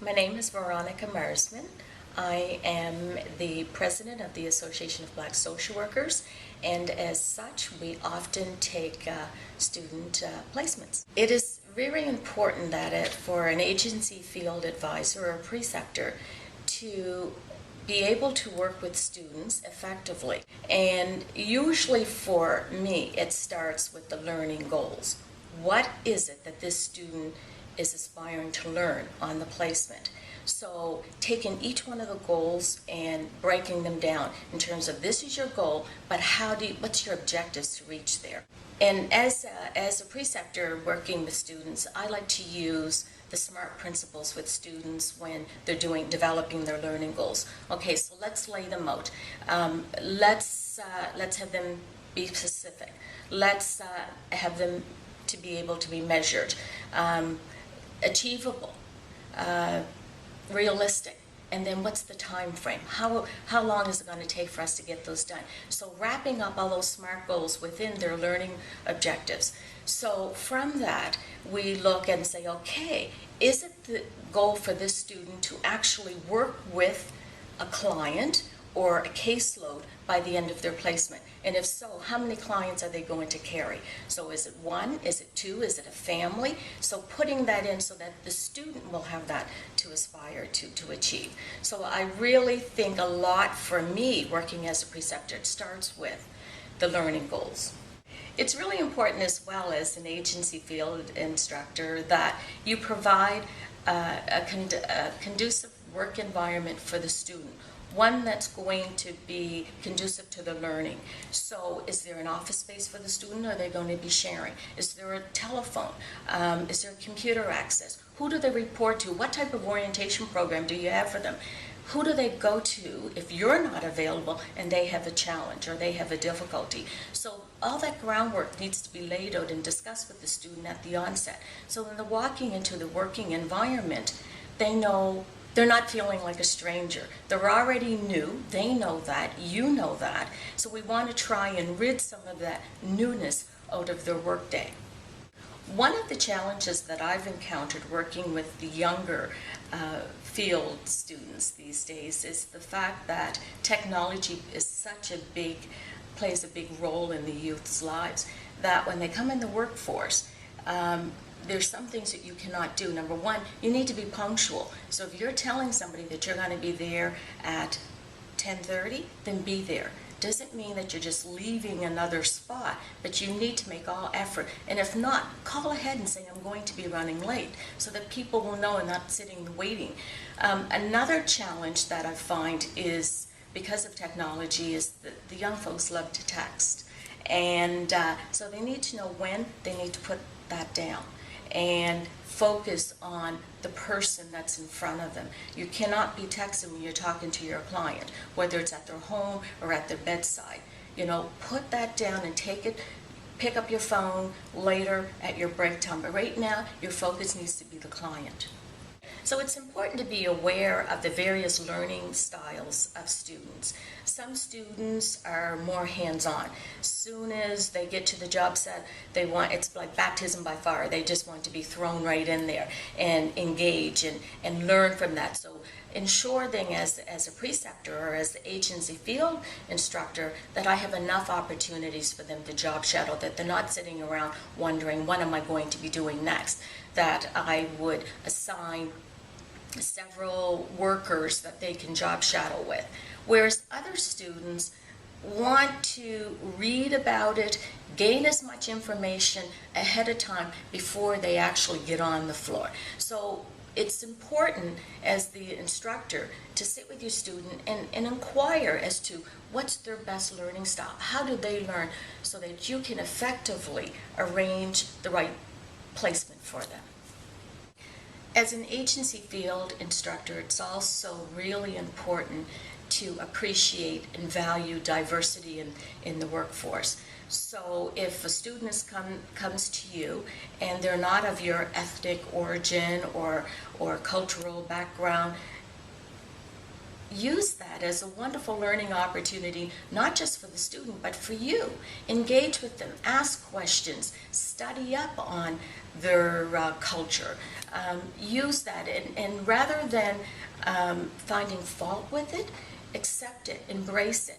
My name is Veronica Marsman. I am the president of the Association of Black Social Workers, and as such, we often take student placements. It is very important that for an agency field advisor or preceptor to be able to work with students effectively. And usually for me, it starts with the learning goals. What is it that this student is aspiring to learn on the placement? So taking each one of the goals and breaking them down in terms of this is your goal, but what's your objectives to reach there? And as a preceptor working with students, I like to use the SMART principles with students when they're developing their learning goals. Okay, so let's lay them out. Let's have them be specific. Let's have them to be able to be measured, achievable, realistic, and then what's the time frame? How long is it going to take for us to get those done? So wrapping up all those SMART goals within their learning objectives. So from that, we look and say, okay, is it the goal for this student to actually work with a client or a caseload by the end of their placement? And if so, how many clients are they going to carry? So is it one? Is it two? Is it a family? So putting that in so that the student will have that to aspire to achieve. So I really think a lot for me working as a preceptor, it starts with the learning goals. It's really important as well as an agency field instructor that you provide a conducive work environment for the student, one that's going to be conducive to the learning. So is there an office space for the student? Are they going to be sharing? Is there a telephone? Is there computer access? Who do they report to? What type of orientation program do you have for them? Who do they go to if you're not available and they have a challenge or they have a difficulty? So all that groundwork needs to be laid out and discussed with the student at the onset. So when they're walking into the working environment, they know they're not feeling like a stranger. They're already new. They know that. You know that. So we want to try and rid some of that newness out of their workday. One of the challenges that I've encountered working with the younger field students these days is the fact that technology plays a big role in the youth's lives, that when they come in the workforce, there's some things that you cannot do. Number one, you need to be punctual. So if you're telling somebody that you're going to be there at 10:30, then be there. Doesn't mean that you're just leaving another spot, but you need to make all effort. And if not, call ahead and say, I'm going to be running late, so that people will know and not sitting waiting. Another challenge that I find is, because of technology, is that the young folks love to text. And so they need to know when they need to put that down and focus on the person that's in front of them. You cannot be texting when you're talking to your client, whether it's at their home or at their bedside. Put that down and pick up your phone later at your break time. But right now, your focus needs to be the client. So it's important to be aware of the various learning styles of students. Some students are more hands-on. Soon as they get to the job set, it's like baptism by fire. They just want to be thrown right in there and engage and learn from that. So ensuring as a preceptor or as the agency field instructor that I have enough opportunities for them to job shadow, that they're not sitting around wondering, what am I going to be doing next? That I would assign several workers that they can job shadow with. Whereas other students want to read about it, gain as much information ahead of time before they actually get on the floor. So it's important as the instructor to sit with your student and inquire as to what's their best learning style. How do they learn, so that you can effectively arrange the right placement for them. As an agency field instructor, it's also really important to appreciate and value diversity in the workforce. So if a student comes to you and they're not of your ethnic origin or cultural background, use that as a wonderful learning opportunity, not just for the student, but for you. Engage with them, ask questions, study up on their culture. Use that, and rather than finding fault with it, accept it, embrace it.